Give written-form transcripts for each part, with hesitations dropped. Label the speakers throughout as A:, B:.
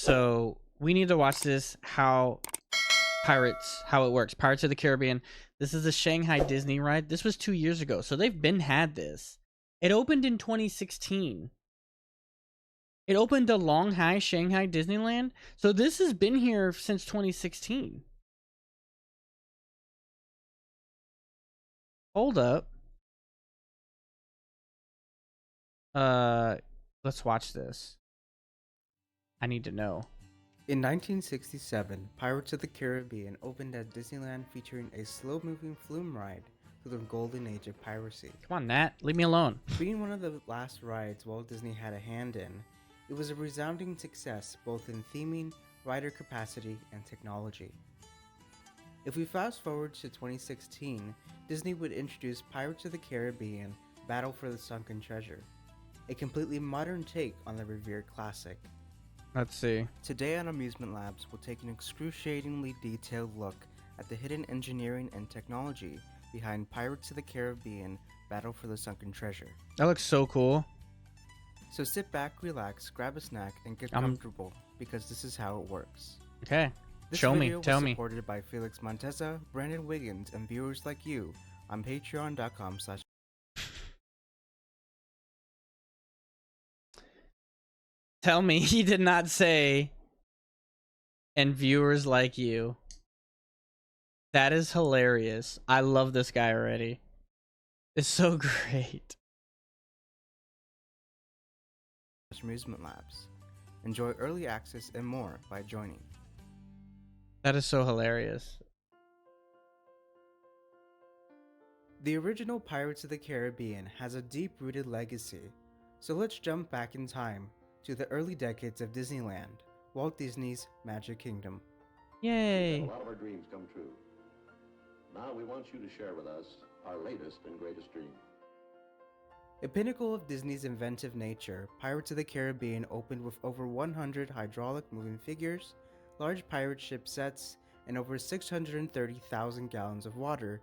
A: So we need to watch this. How it works. Pirates of the Caribbean. This is a Shanghai Disney ride. This was 2 years ago, so they've been had this. It opened in 2016. It opened to Longhai Shanghai Disneyland. So this has been here since 2016. Hold up. Let's watch this. I need to know.
B: In 1967, Pirates of the Caribbean opened at Disneyland, featuring a slow-moving flume ride through the golden age of piracy.
A: Come on, Nat. Leave me alone.
B: Being one of the last rides Walt Disney had a hand in, it was a resounding success both in theming, rider capacity, and technology. If we fast forward to 2016, Disney would introduce Pirates of the Caribbean Battle for the Sunken Treasure, a completely modern take on the revered classic.
A: Let's see.
B: Today on Amusement Labs, we'll take an excruciatingly detailed look at the hidden engineering and technology behind Pirates of the Caribbean Battle for the Sunken Treasure.
A: That looks so cool.
B: So sit back, relax, grab a snack, and get comfortable, because this is how it works.
A: Okay.
B: This
A: Show me.
B: video
A: Tell
B: was
A: me.
B: supported by Felix Monteza, Brandon Wiggins, and viewers like you on patreon.com/.
A: Tell me he did not say, and viewers like you. That is hilarious. I love this guy already. It's so great.
B: Amusement Labs. Enjoy early access and more by joining.
A: That is so hilarious.
B: The original Pirates of the Caribbean has a deep-rooted legacy, so let's jump back in time to the early decades of Disneyland, Walt Disney's Magic Kingdom.
A: Yay!
C: A lot of our dreams come true. Now we want you to share with us our latest and greatest dream.
B: A pinnacle of Disney's inventive nature, Pirates of the Caribbean opened with over 100 hydraulic moving figures, large pirate ship sets, and over 630,000 gallons of water.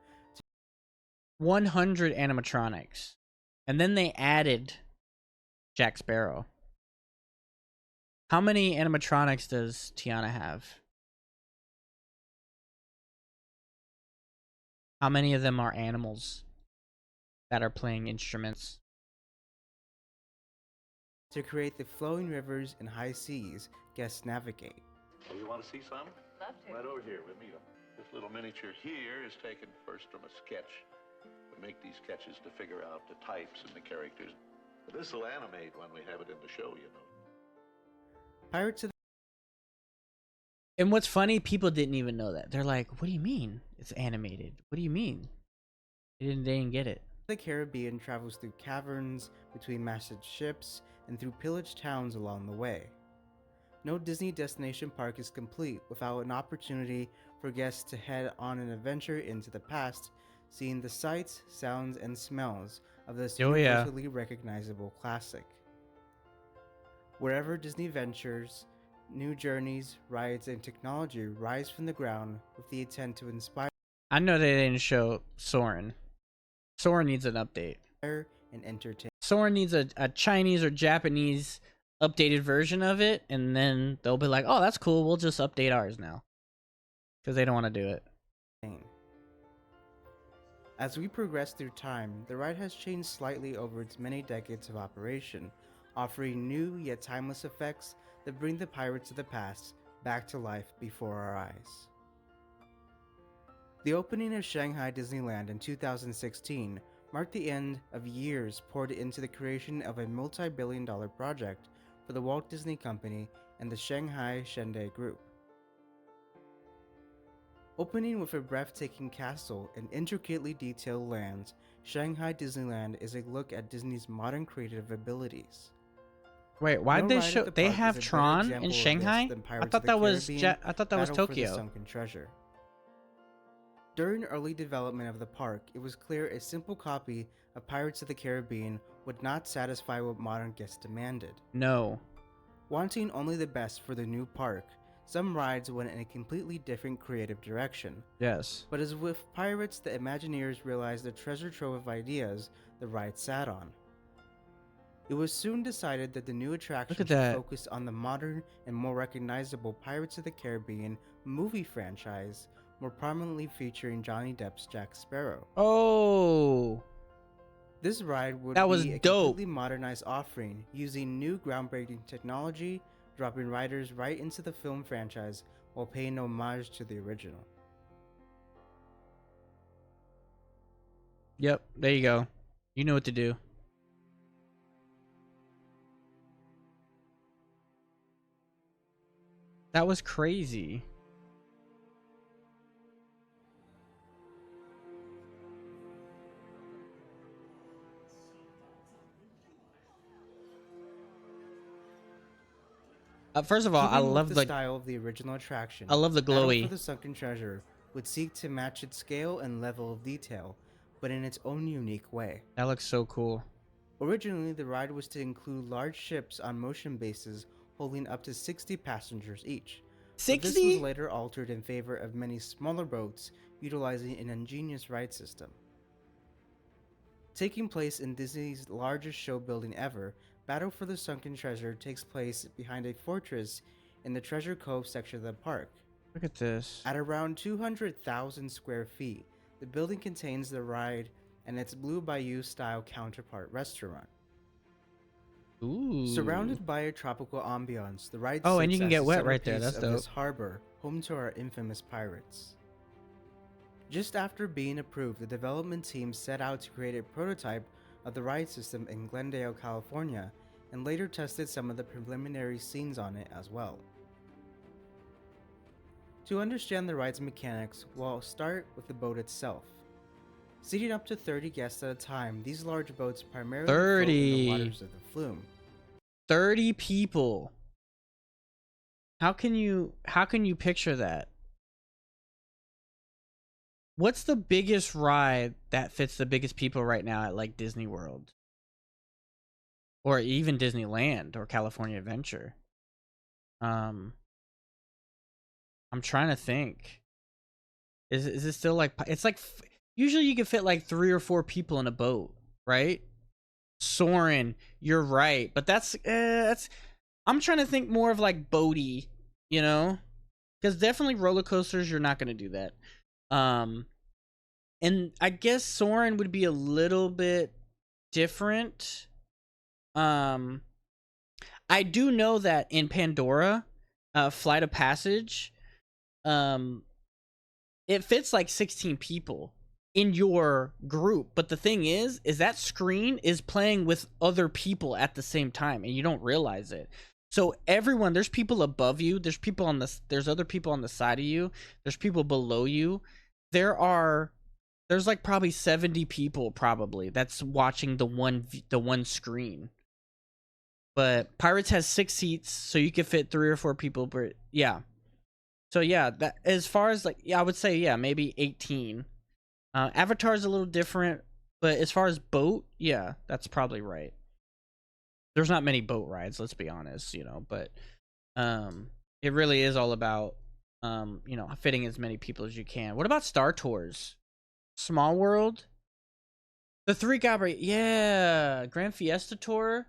A: 100 animatronics. And then they added Jack Sparrow. How many animatronics does Tiana have? How many of them are animals that are playing instruments?
B: To create the flowing rivers and high seas guests navigate.
D: Oh, you want to see some?
E: Love to.
D: Right over here, we'll meet them. This little miniature here is taken first from a sketch. We make these sketches to figure out the types and the characters. But this will animate when we have it in the show, you know.
B: Pirates of
A: And what's funny, people didn't even know that. They're like, what do you mean it's animated? What do you mean? They didn't get it.
B: the Caribbean travels through caverns, between massive ships, and through pillaged towns along the way. No Disney destination park is complete without an opportunity for guests to head on an adventure into the past, seeing the sights, sounds, and smells of this universally recognizable classic. Wherever Disney ventures, new journeys, rides, and technology rise from the ground with the intent to inspire
A: I know they didn't show Soren. Soren needs an update.
B: and entertain.
A: Soren needs a Chinese or Japanese updated version of it, and then they'll be like, oh, that's cool, we'll just update ours now. Because they don't want to do it.
B: As we progress through time, the ride has changed slightly over its many decades of operation, offering new yet timeless effects that bring the pirates of the past back to life before our eyes. The opening of Shanghai Disneyland in 2016 marked the end of years poured into the creation of a multi-billion-dollar project for the Walt Disney Company and the Shanghai Shende Group. Opening with a breathtaking castle and intricately detailed lands, Shanghai Disneyland is a look at Disney's modern creative abilities.
A: Wait, why'd
B: No
A: they
B: ride at
A: show?
B: the
A: They
B: park
A: have
B: is a better
A: Tron
B: example
A: in
B: of this
A: Shanghai?
B: than
A: I
B: Pirates
A: thought
B: of the
A: that was
B: Caribbean,
A: I thought that was
B: Battle for the
A: Tokyo.
B: Sunken Treasure. During early development of the park, it was clear a simple copy of Pirates of the Caribbean would not satisfy what modern guests demanded.
A: No.
B: Wanting only the best for the new park, some rides went in a completely different creative direction.
A: Yes.
B: But as with Pirates, the Imagineers realized the treasure trove of ideas the ride sat on. It was soon decided that the new attraction
A: Look at
B: should
A: that.
B: focus on the modern and more recognizable Pirates of the Caribbean movie franchise, more prominently featuring Johnny Depp's Jack Sparrow.
A: Oh,
B: This ride would
A: that was
B: be a
A: dope.
B: completely modernized offering, using new groundbreaking technology, dropping riders right into the film franchise while paying homage to the original.
A: Yep, there you go. You know what to do. That was crazy. First of all, I
B: Keeping with
A: love
B: the
A: the
B: style of the original attraction,
A: I love the
B: Battle for
A: glowy.
B: the Sunken Treasure would seek to match its scale and level of detail, but in its own unique way.
A: That looks so cool.
B: Originally, the ride was to include large ships on motion bases holding up to 60 passengers each. But this was
A: 60?
B: later altered in favor of many smaller boats utilizing an ingenious ride system. Taking place in Disney's largest show building ever, Battle for the Sunken Treasure takes place behind a fortress in the Treasure Cove section of the park.
A: Look at this.
B: At around 200,000 square feet, the building contains the ride and its Blue Bayou style counterpart restaurant.
A: Ooh.
B: Surrounded by a tropical ambiance, the ride
A: Oh, and
B: sits
A: you can
B: as
A: get
B: the
A: wet right there.
B: centerpiece
A: That's
B: of this
A: dope.
B: harbor, home to our infamous pirates. Just after being approved, the development team set out to create a prototype of the ride system in Glendale, California, and later tested some of the preliminary scenes on it as well. To understand the ride's mechanics, we'll start with the boat itself. Seating up to 30 guests at a time, these large boats primarily float in
A: 30.
B: the waters of the flume.
A: 30 people. How can you picture that? What's the biggest ride that fits the biggest people right now at like Disney World? Or even Disneyland or California Adventure? I'm trying to think. Is it still like it's like usually you can fit like 3 or 4 people in a boat, right? Soarin', you're right, but that's I'm trying to think more of like boaty, you know? Because definitely roller coasters, you're not gonna do that. And I guess Soarin' would be a little bit different. I do know that in Pandora, Flight of Passage, it fits like 16 people in your group, but the thing is that screen is playing with other people at the same time and you don't realize it. So everyone, there's people above you, there's other people on the side of you, there's people below you. There's like probably 70 people probably that's watching the one screen. But Pirates has 6 seats, so you could fit 3 or 4 people, but yeah. So yeah, that as far as like, yeah, I would say yeah, maybe 18. Avatar's a little different, but as far as boat, yeah, that's probably right. There's not many boat rides, let's be honest, you know, but it really is all about you know, fitting as many people as you can. What about Star Tours? Small World? The 3 Gabriel, yeah, Grand Fiesta Tour.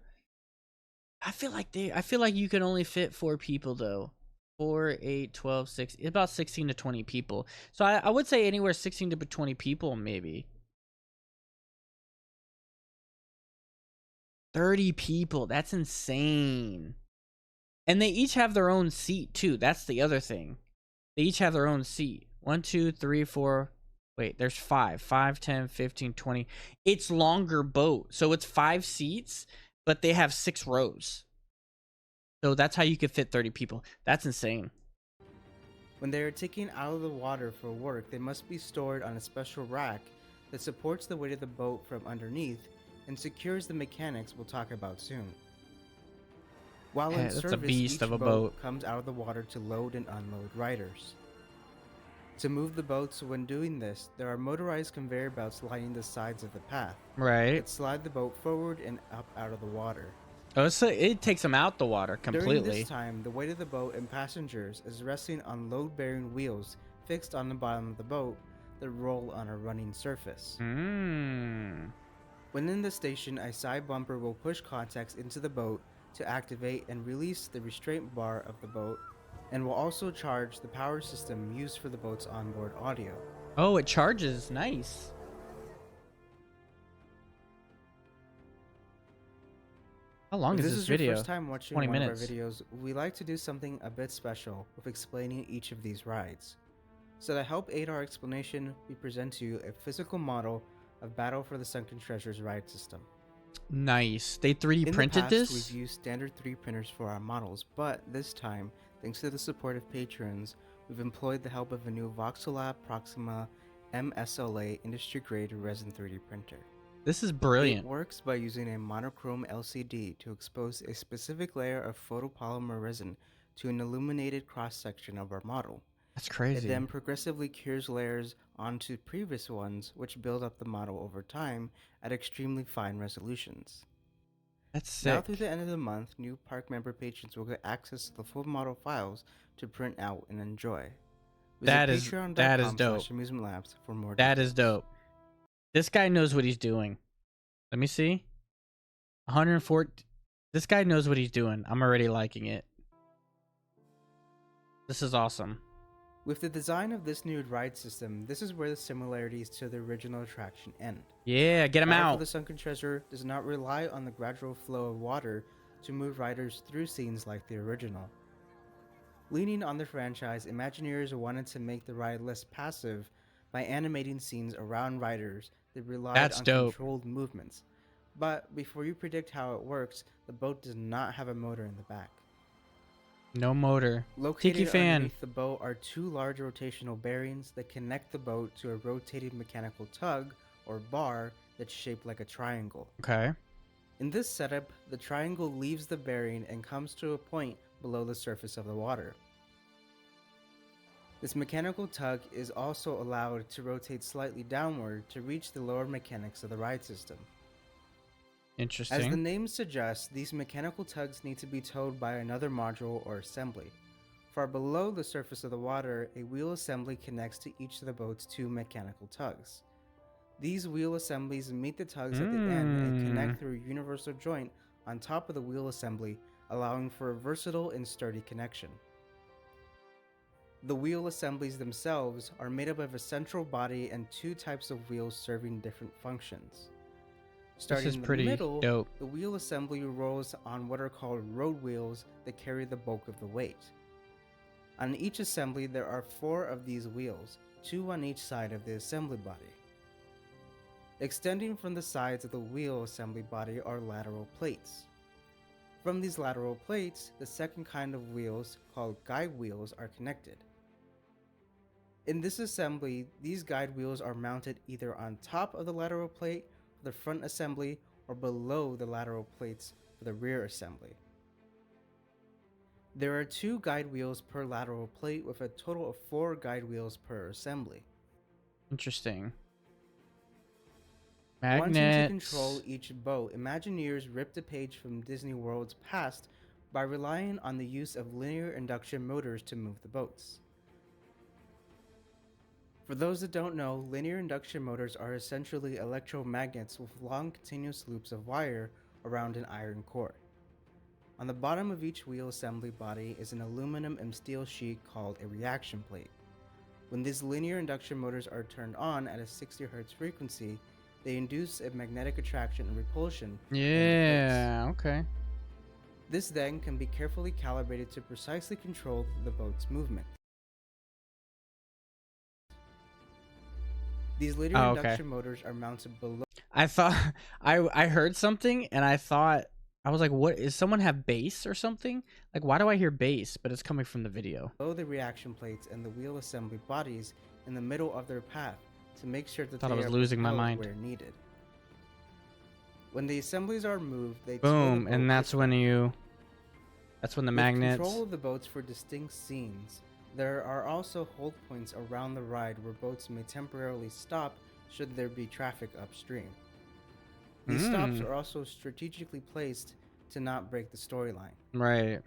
A: I feel like you can only fit 4 people though. 4, 8, 12, 6, about 16 to 20 people. So I would say anywhere 16 to 20 people, maybe. 30 people, that's insane. And they each have their own seat too. That's the other thing. They each have their own seat. 1, 2, 3, 4. Wait, there's 5. 5, 10, 15, 20. It's longer boat. So it's 5 seats, but they have 6 rows. So that's how you could fit 30 people. That's insane.
B: When they are taken out of the water for work, they must be stored on a special rack that supports the weight of the boat from underneath and secures the mechanics we'll talk about soon. While in
A: That's a
B: service,
A: beast
B: each
A: of a
B: boat
A: boat.
B: comes out of the water to load and unload riders. To move the boats when doing this, there are motorized conveyor belts lining the sides of the path
A: Right.
B: that slide the boat forward and up out of the water.
A: Oh, so it takes them out the water completely.
B: During this time, the weight of the boat and passengers is resting on load-bearing wheels fixed on the bottom of the boat that roll on a running surface. When in the station, a side bumper will push contacts into the boat to activate and release the restraint bar of the boat, and will also charge the power system used for the boat's onboard audio.
A: Oh, it charges. Nice. How long
B: If
A: is
B: this
A: this
B: is your
A: video?
B: first time watching
A: 20
B: one of our
A: minutes.
B: videos, we like to do something a bit special with explaining each of these rides. So to help aid our explanation, we present to you a physical model of Battle for the Sunken Treasure's ride system.
A: Nice. They 3D
B: In
A: printed
B: the past,
A: this?
B: we've used standard 3D printers for our models, but this time, thanks to the support of patrons, we've employed the help of a new Voxelab Proxima MSLA industry-grade resin 3D printer.
A: This is
B: It
A: brilliant.
B: works by using a monochrome LCD to expose a specific layer of photopolymer resin to an illuminated cross-section of our model.
A: That's
B: It
A: crazy.
B: then progressively cures layers onto previous ones, which build up the model over time at extremely fine resolutions.
A: That's
B: Now
A: sick.
B: through the end of the month, new park member patrons will get access to the full model files to print out and enjoy.
A: That is dope.
B: patreon.com/amusementlabs for more
A: That
B: details.
A: is dope. This guy knows what he's doing. Let me see. 104. This guy knows what he's doing. I'm already liking it. This is awesome.
B: With the design of this new ride system, this is where the similarities to the original attraction end.
A: Yeah, get him
B: Battle for
A: out.
B: the Sunken Treasure does not rely on the gradual flow of water to move riders through scenes like the original. Leaning on the franchise, Imagineers wanted to make the ride less passive by animating scenes around riders that relied
A: That's
B: on
A: dope.
B: controlled movements. But before you predict how it works, the boat does not have a motor in the back.
A: No motor.
B: Located
A: Tiki fan.
B: underneath the boat are two large rotational bearings that connect the boat to a rotating mechanical tug or bar that's shaped like a triangle.
A: Okay.
B: In this setup, the triangle leaves the bearing and comes to a point below the surface of the water. This mechanical tug is also allowed to rotate slightly downward to reach the lower mechanics of the ride system. As the
A: Interesting.
B: name suggests, these mechanical tugs need to be towed by another module or assembly. Far below the surface of the water, a wheel assembly connects to each of the boat's two mechanical tugs. These wheel assemblies meet the tugs at the end and connect through a universal joint on top of the wheel assembly, allowing for a versatile and sturdy connection. The wheel assemblies themselves are made up of a central body and two types of wheels serving different functions. Starting
A: This is
B: in the
A: pretty
B: middle,
A: dope.
B: the wheel assembly rolls on what are called road wheels that carry the bulk of the weight. On each assembly, there are 4 of these wheels, 2 on each side of the assembly body. Extending from the sides of the wheel assembly body are lateral plates. From these lateral plates, the second kind of wheels, called guide wheels, are connected. In this assembly, these guide wheels are mounted either on top of the lateral plate for the front assembly or below the lateral plates for the rear assembly. There are 2 guide wheels per lateral plate with a total of 4 guide wheels per assembly.
A: Interesting.
B: Wanting to
A: Magnets.
B: control each boat, Imagineers ripped a page from Disney World's past by relying on the use of linear induction motors to move the boats. For those that don't know, linear induction motors are essentially electromagnets with long continuous loops of wire around an iron core. On the bottom of each wheel assembly body is an aluminum and steel sheet called a reaction plate. When these linear induction motors are turned on at a 60 Hz frequency, they induce a magnetic attraction and repulsion.
A: Yeah, okay.
B: This then can be carefully calibrated to precisely control the boat's movement. These linear
A: Oh, okay.
B: induction motors are mounted below
A: I thought I heard something and I thought I was like, what is someone have bass or something? Like, why do I hear bass? But it's coming from the video.
B: the reaction plates and the wheel assembly bodies in the middle of their path to make sure that
A: Thought I
B: they
A: was
B: are
A: losing my
B: propelled
A: mind.
B: where needed. When the assemblies are moved, they
A: Boom,
B: the boat
A: and that's
B: with
A: when
B: them.
A: that's when the
B: With
A: magnets.
B: control of the boats for distinct scenes, there are also hold points around the ride where boats may temporarily stop should there be traffic upstream. These stops are also strategically placed to not break the storyline.
A: Right.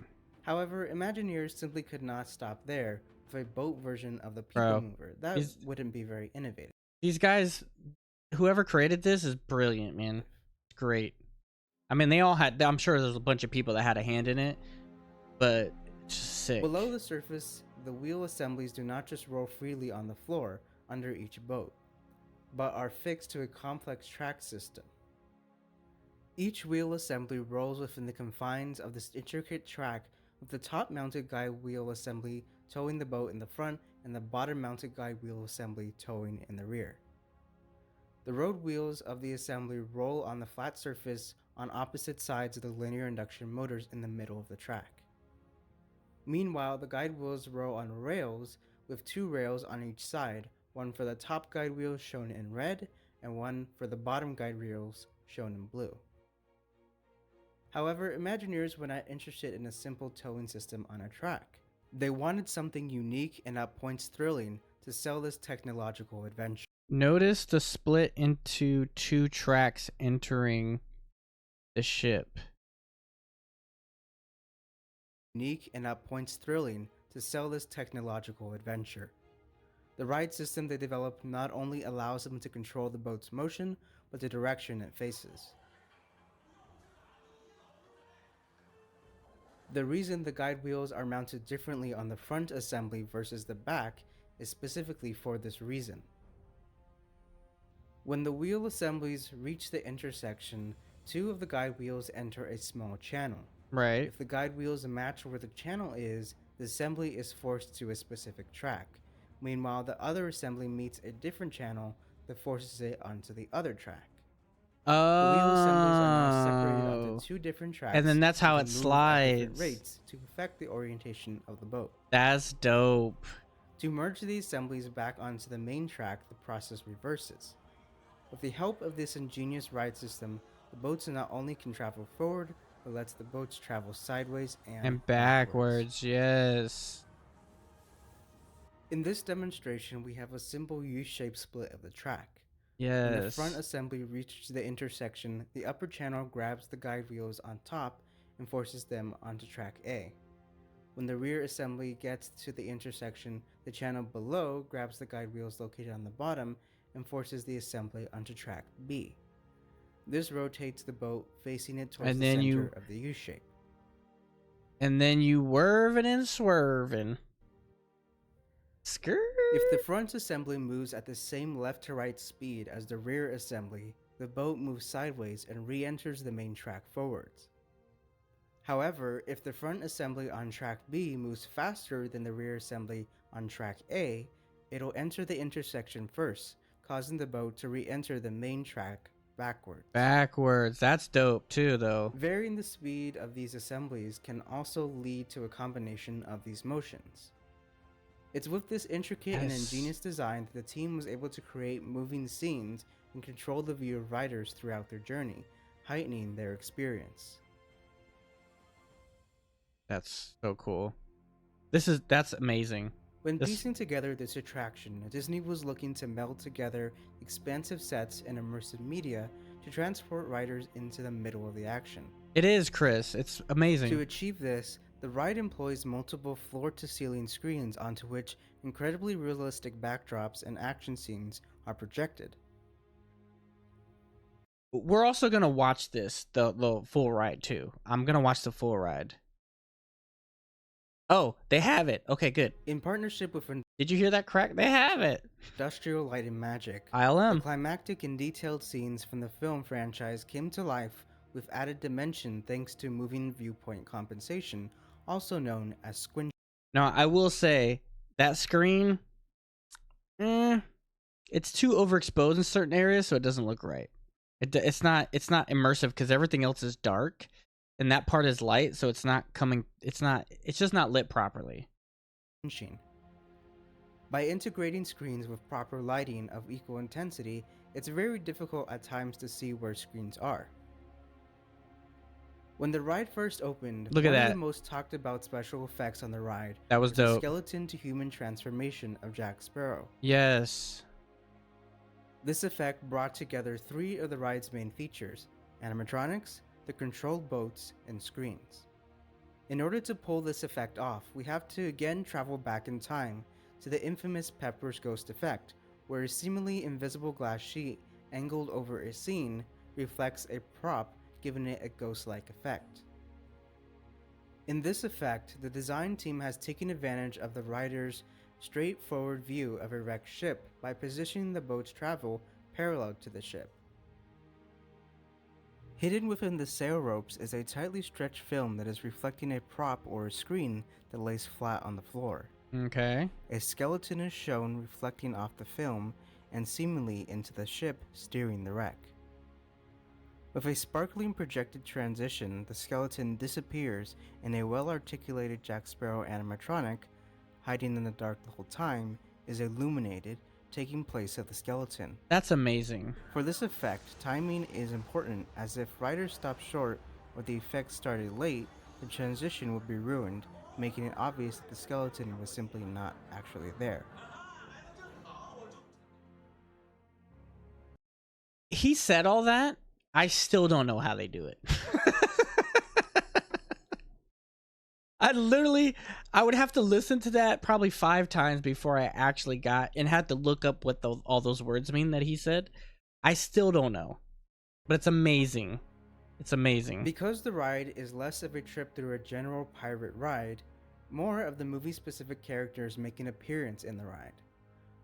B: However, Imagineers simply could not stop there with a boat version of the People
A: Bro,
B: Mover. That
A: these-
B: wouldn't be very innovative.
A: These guys, whoever created this is brilliant, man. Great. I mean, they all had. I'm sure there's a bunch of people that had a hand in it, but it's just sick.
B: Below the surface, the wheel assemblies do not just roll freely on the floor under each boat, but are fixed to a complex track system. Each wheel assembly rolls within the confines of this intricate track, with the top-mounted guide wheel assembly towing the boat in the front and the bottom-mounted guide wheel assembly towing in the rear. The road wheels of the assembly roll on the flat surface on opposite sides of the linear induction motors in the middle of the track. Meanwhile, the guide wheels roll on rails with 2 rails on each side, one for the top guide wheels shown in red and one for the bottom guide wheels shown in blue. However, Imagineers were not interested in a simple towing system on a track. They wanted something unique and at points thrilling to sell this technological adventure.
A: Notice the split into 2 tracks entering the ship.
B: Unique and at points thrilling to sell this technological adventure. The ride system they developed not only allows them to control the boat's motion, but the direction it faces. The reason the guide wheels are mounted differently on the front assembly versus the back is specifically for this reason. When the wheel assemblies reach the intersection, 2 of the guide wheels enter a small channel.
A: Right.
B: If the guide wheels match where the channel is, the assembly is forced to a specific track. Meanwhile, the other assembly meets a different channel that forces it onto the other track. The wheel assemblies are now separated onto 2 different tracks,
A: and then that's how
B: and
A: it
B: can move at different
A: slides.
B: rates to affect the orientation of the boat.
A: That's dope.
B: To merge the assemblies back onto the main track, the process reverses. With the help of this ingenious ride system, the boats not only can travel forward, but lets the boats travel sideways and
A: backwards. Yes.
B: In this demonstration, we have a simple U-shaped split of the track.
A: Yes.
B: When the front assembly reaches the intersection, the upper channel grabs the guide wheels on top and forces them onto track A. When the rear assembly gets to the intersection, the channel below grabs the guide wheels located on the bottom and forces the assembly onto track B. This rotates the boat, facing it towards the center of the U-shape.
A: And then you whirving and swerving. Skirt.
B: If the front assembly moves at the same left to right speed as the rear assembly, the boat moves sideways and re-enters the main track forwards. However, if the front assembly on track B moves faster than the rear assembly on track A, it'll enter the intersection first, causing the boat to re-enter the main track backwards.
A: That's dope too, though.
B: Varying the speed of these assemblies can also lead to a combination of these motions. It's with this intricate and ingenious design that the team was able to create moving scenes and control the view of riders throughout their journey, heightening their experience.
A: That's so cool. That's amazing.
B: When piecing together this attraction, Disney was looking to meld together expansive sets and immersive media to transport riders into the middle of the action.
A: It is, Chris. It's amazing.
B: To achieve this, the ride employs multiple floor-to-ceiling screens onto which incredibly realistic backdrops and action scenes are projected.
A: We're also going to watch the full ride too. I'm going to watch the full ride. Oh, they have it. Okay, good.
B: In partnership with
A: Did you hear that crack? They have it.
B: Industrial Light and Magic,
A: ILM.
B: the climactic and detailed scenes from the film franchise came to life with added dimension thanks to moving viewpoint compensation, also known as squinch.
A: Now, I will say that screen, it's too overexposed in certain areas, so it doesn't look right. It's not immersive because everything else is dark, and that part is light, so it's just not lit properly.
B: By integrating screens with proper lighting of equal intensity, it's very difficult at times to see where screens are. When the ride first opened,
A: Look at
B: one of
A: that.
B: the most talked about special effects on the ride
A: That was
B: the
A: dope.
B: skeleton to human transformation of Jack Sparrow.
A: Yes.
B: This effect brought together 3 of the ride's main features: animatronics, the controlled boats, and screens. In order to pull this effect off, we have to again travel back in time to the infamous Pepper's Ghost effect, where a seemingly invisible glass sheet angled over a scene reflects a prop, giving it a ghost-like effect. In this effect, the design team has taken advantage of the rider's straightforward view of a wrecked ship by positioning the boat's travel parallel to the ship. Hidden within the sail ropes is a tightly stretched film that is reflecting a prop or a screen that lays flat on the floor.
A: Okay.
B: A skeleton is shown reflecting off the film and seemingly into the ship steering the wreck. With a sparkling projected transition, the skeleton disappears and a well-articulated Jack Sparrow animatronic, hiding in the dark the whole time, is illuminated, taking place of the skeleton.
A: That's amazing.
B: For this effect, timing is important, as if riders stop short or the effect started late, the transition would be ruined, making it obvious that the skeleton was simply not actually there.
A: He said all that. I still don't know how they do it. I would have to listen to that probably 5 times before I actually got and had to look up what all those words mean that he said. I still don't know, but it's amazing. It's amazing.
B: Because the ride is less of a trip through a general pirate ride, more of the movie-specific characters make an appearance in the ride.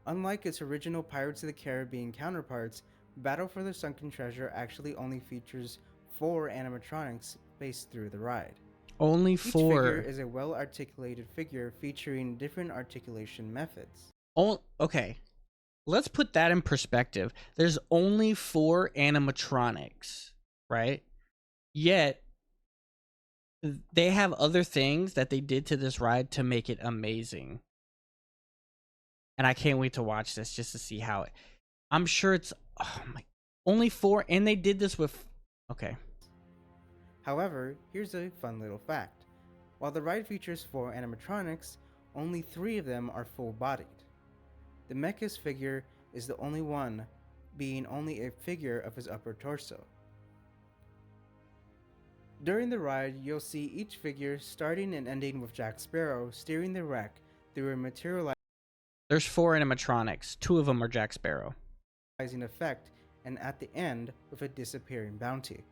B: Unlike its original Pirates of the Caribbean counterparts, Battle for the Sunken Treasure actually only features 4 animatronics spaced through the ride.
A: Only
B: Each
A: 4.
B: figure is a well-articulated figure featuring different articulation methods.
A: Okay. Let's put that in perspective. There's only 4 animatronics, right? Yet they have other things that they did to this ride to make it amazing. And I can't wait to watch this just to see how it... I'm sure it's... Oh my... Only 4, and they did this with... Okay.
B: However, here's a fun little fact. While the ride features 4 animatronics, only 3 of them are full-bodied. The Mecha's figure is the only one, being only a figure of his upper torso. During the ride, you'll see each figure starting and ending with Jack Sparrow steering the wreck through a materializing
A: There's 4 animatronics. 2 of them are Jack Sparrow.
B: effect, and at the end, with a disappearing bounty.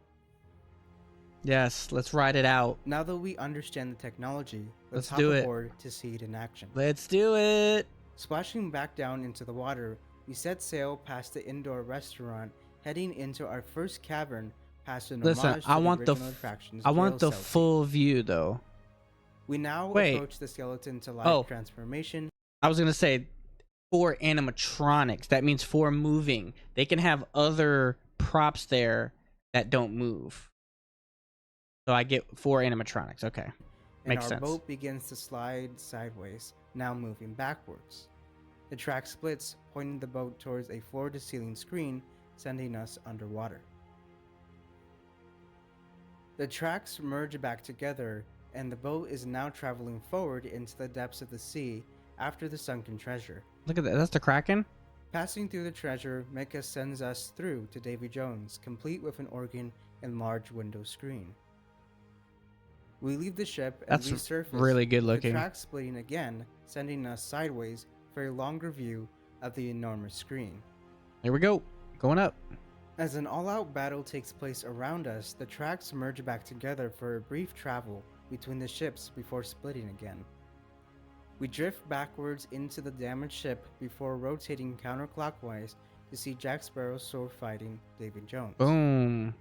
A: Yes, let's ride it out.
B: Now that we understand the technology,
A: Let's
B: hop
A: do it.
B: aboard to see it in action.
A: Let's do it.
B: Splashing back down into the water, we set sail past the indoor restaurant, heading into our first cavern past an
A: Listen,
B: homage to
A: I want the
B: original attraction's
A: I want
B: jail
A: the
B: cell scene.
A: full view though.
B: We now
A: Wait.
B: approach the skeleton to life
A: Oh.
B: transformation.
A: I was gonna say 4 animatronics. That means 4 moving. They can have other props there that don't move. So I get 4 animatronics. Okay,
B: And
A: makes
B: our
A: sense.
B: boat begins to slide sideways, now moving backwards. The track splits, pointing the boat towards a floor-to-ceiling screen, sending us underwater. The tracks merge back together, and the boat is now traveling forward into the depths of the sea after the Sunken Treasure.
A: Look at that. That's the Kraken.
B: Passing through the treasure, Mecha sends us through to Davy Jones, complete with an organ and large window screen. We leave the ship and
A: That's
B: resurface,
A: really good
B: with
A: looking.
B: the track splitting again, sending us sideways for a longer view of the enormous screen.
A: Here we go. Going up.
B: As an all-out battle takes place around us, the tracks merge back together for a brief travel between the ships before splitting again. We drift backwards into the damaged ship before rotating counterclockwise to see Jack Sparrow sword fighting Davy Jones.
A: Boom.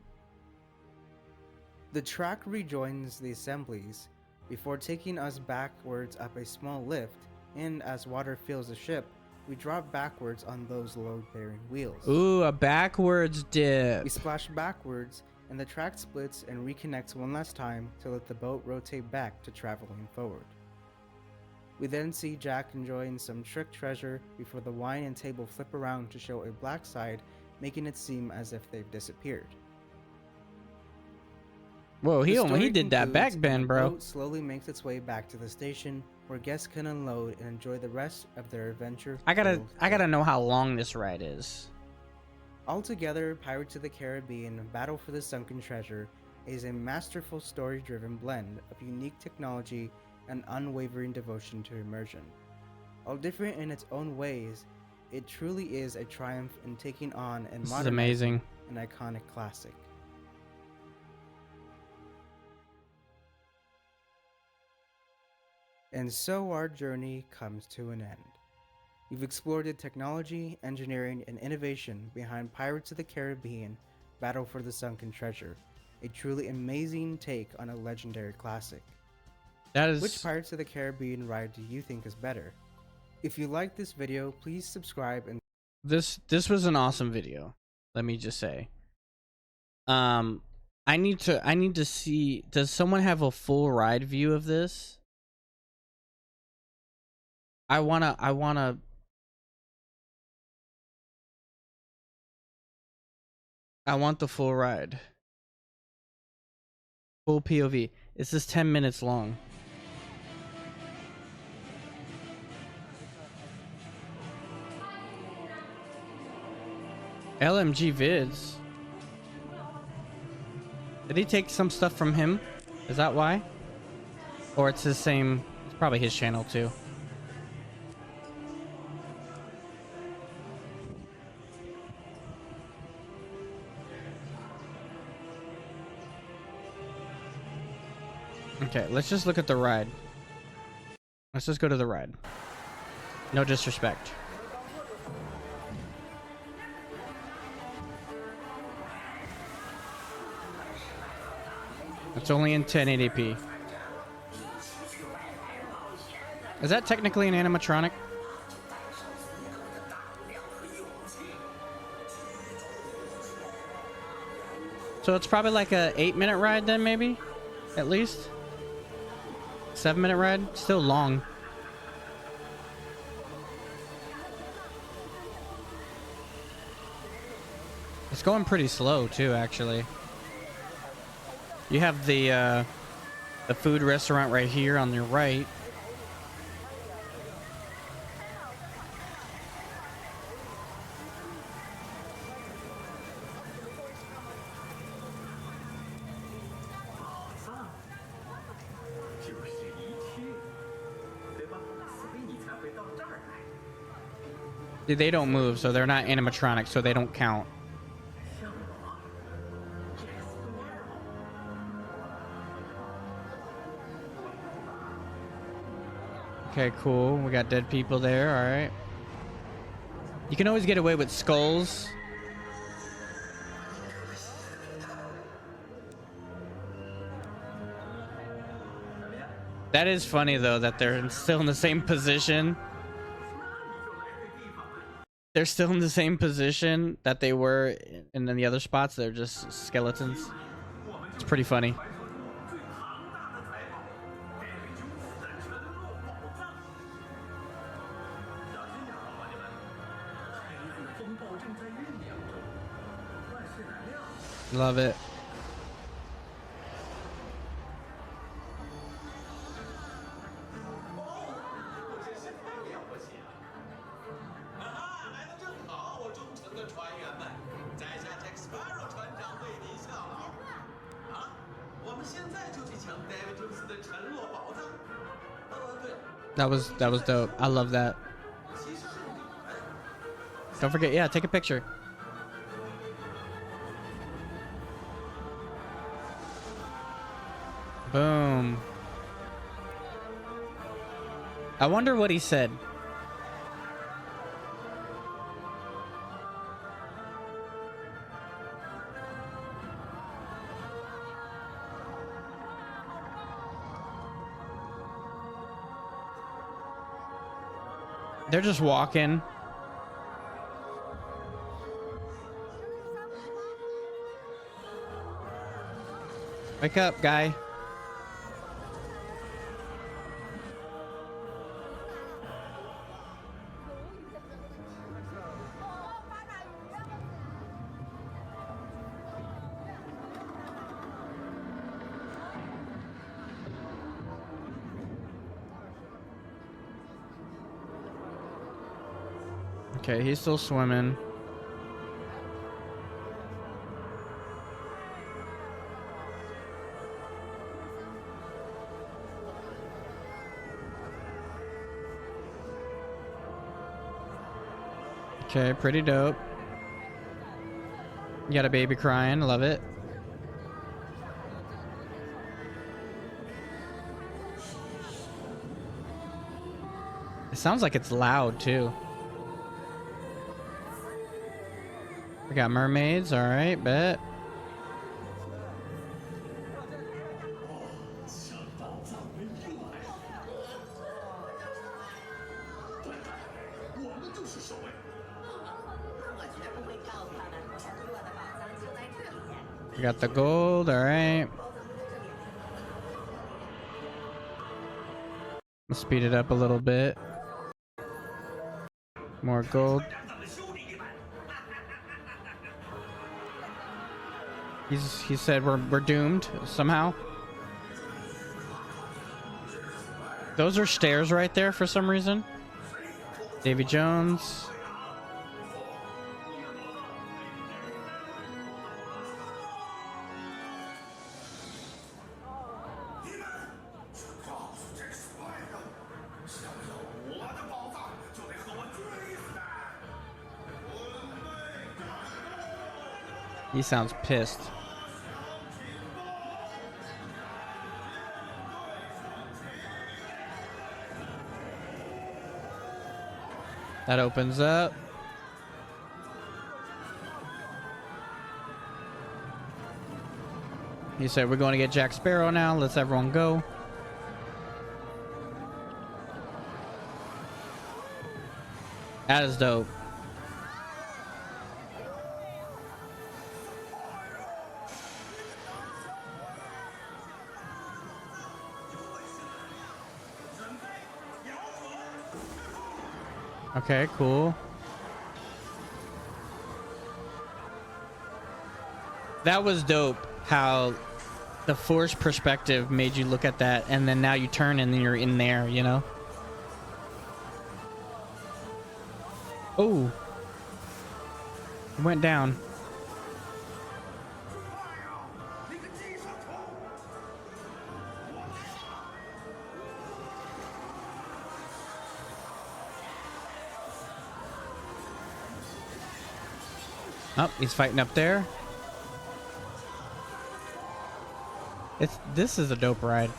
B: The track rejoins the assemblies before taking us backwards up a small lift, and as water fills the ship, we drop backwards on those load-bearing wheels.
A: Ooh, a backwards dip.
B: We splash backwards, and the track splits and reconnects one last time to let the boat rotate back to traveling forward. We then see Jack enjoying some trick treasure before the wine and table flip around to show a black side, making it seem as if they've disappeared.
A: Whoa,
B: The
A: he
B: story
A: did that
B: concludes,
A: back
B: and
A: bend,
B: the
A: bro.
B: boat slowly makes its way back to the station, where guests can unload and enjoy the rest of their adventure.
A: I gotta know how long this ride is.
B: Altogether, Pirates of the Caribbean Battle for the Sunken Treasure is a masterful story-driven blend of unique technology and unwavering devotion to immersion. While different in its own ways, it truly is a triumph in taking on and
A: This is
B: modernizing
A: amazing.
B: an iconic classic. And so our journey comes to an end. We've explored the technology, engineering, and innovation behind Pirates of the Caribbean Battle for the Sunken Treasure, a truly amazing take on a legendary classic.
A: That is
B: Which Pirates of the Caribbean ride do you think is better? If you liked this video, please subscribe and
A: this was an awesome video. Let me just say. I need to see, does someone have a full ride view of this? I want the full ride. Full POV. This is 10 minutes long. LMG vids. Did he take some stuff from him? Is that why? Or it's the same, it's probably his channel too. Okay, let's just look at the ride. Let's just go to the ride. No disrespect. It's only in 1080p. Is that technically an animatronic? So it's probably like a 8-minute ride then, maybe? At least? 7-minute ride? Still long. It's going pretty slow too, actually. You have the food restaurant right here on your right. They don't move, so they're not animatronics, so they don't count. Okay, cool. We got dead people there. All right. You can always get away with skulls. That is funny, though, that they're still in the same position. They're still in the same position that they were in the other spots. They're just skeletons. It's pretty funny. Love it. That was dope. I love that. Don't forget, yeah, take a picture. Boom. I wonder what he said. They're just walking. Wake up, guy. Okay, he's still swimming. Okay, pretty dope. You got a baby crying. Love it. It sounds like it's loud too. We got mermaids. All right, bet. We got the gold. All right. Let's speed it up a little bit. More gold. He said we're doomed somehow. Those are stairs right there for some reason. Davy Jones. He sounds pissed. That opens up. He said we're going to get Jack Sparrow now. Let's everyone go. That is dope. Okay, cool. That was dope how the forced perspective made you look at that, and then now you turn and then you're in there, you know? Oh. It went down. Oh, he's fighting up there. This is a dope ride.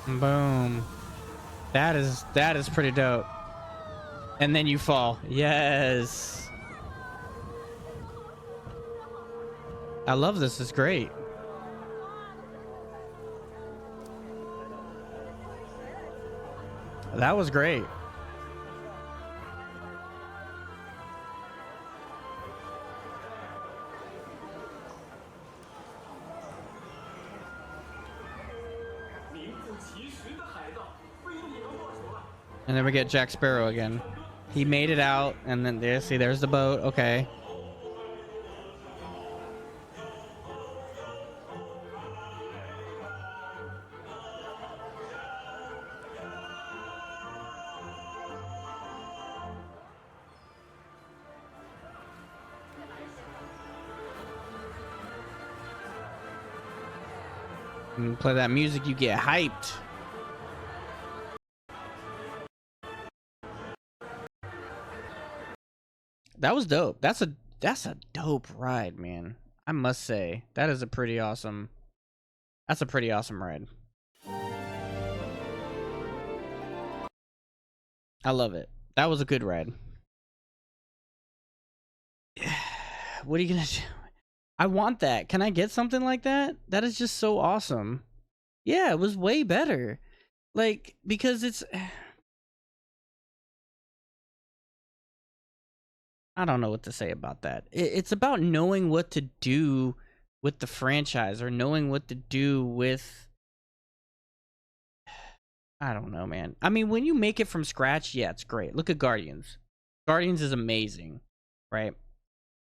A: Boom. That is pretty dope. And then you fall. Yes. I love this. It's great. That was great. And then we get Jack Sparrow again. He made it out, and then there, see, there's the boat. Okay. And play that music, you get hyped. That was dope. That's a dope ride, man. I must say that is a pretty awesome. That's a pretty awesome ride. I love it. That was a good ride. What are you gonna do? I want that. Can I get something like that? That is just so awesome. Yeah, it was way better. Like, because it's, I don't know what to say about that. It's about knowing what to do with the franchise, or knowing what to do with, I don't know, man. I mean, when you make it from scratch, yeah, it's great. Look at Guardians. Guardians is amazing, right?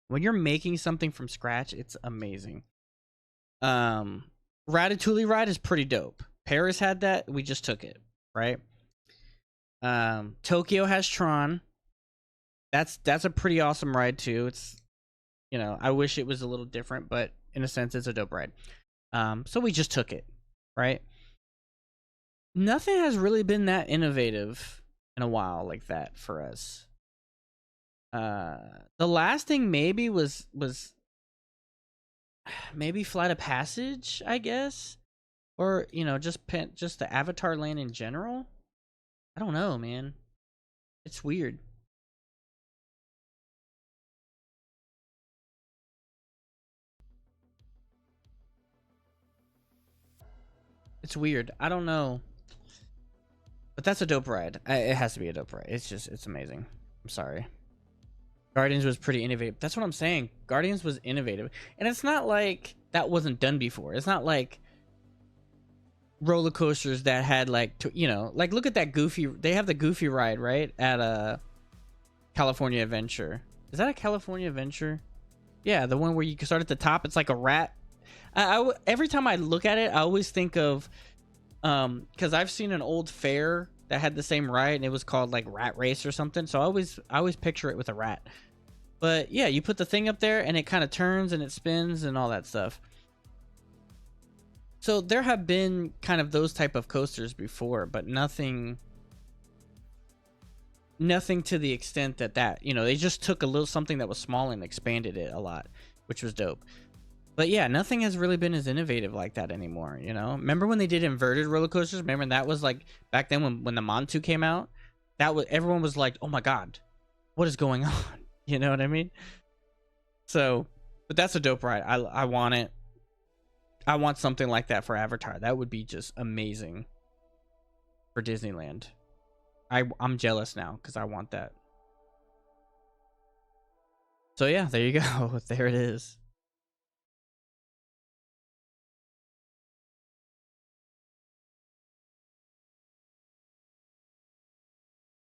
A: When you're making something from scratch, it's amazing. Ratatouille ride is pretty dope. Paris had that. We just took it, right? Tokyo has Tron. That's a pretty awesome ride too. It's, you know, I wish it was a little different, but in a sense, it's a dope ride. So we just took it, right? Nothing has really been that innovative in a while like that for us. The last thing maybe was maybe Flight of Passage, I guess, or you know, just the Avatar land in general. I don't know, man. It's weird. It's weird. I don't know. But that's a dope ride. It has to be a dope ride. It's amazing. I'm sorry. Guardians was pretty innovative. That's what I'm saying. Guardians was innovative. And it's not like that wasn't done before. It's not like roller coasters that had like, you know, like look at that Goofy. They have the Goofy ride, right? At California Adventure. Is that a California Adventure? Yeah, the one where you start at the top. It's like a rat. Every time I look at it, I always think of, because I've seen an old fair that had the same ride and it was called like Rat Race or something. So I always picture it with a rat. But yeah, you put the thing up there and it kind of turns and it spins and all that stuff. So there have been kind of those type of coasters before, but nothing to the extent that, you know, they just took a little something that was small and expanded it a lot, which was dope. But yeah, nothing has really been as innovative like that anymore, you know? Remember when they did inverted roller coasters? Remember that was like back then when the Montu came out? That was, everyone was like, "Oh my god, what is going on?" You know what I mean? So, but that's a dope ride. I want it. I want something like that for Avatar. That would be just amazing for Disneyland. I'm jealous now because I want that. So yeah, there you go. There it is.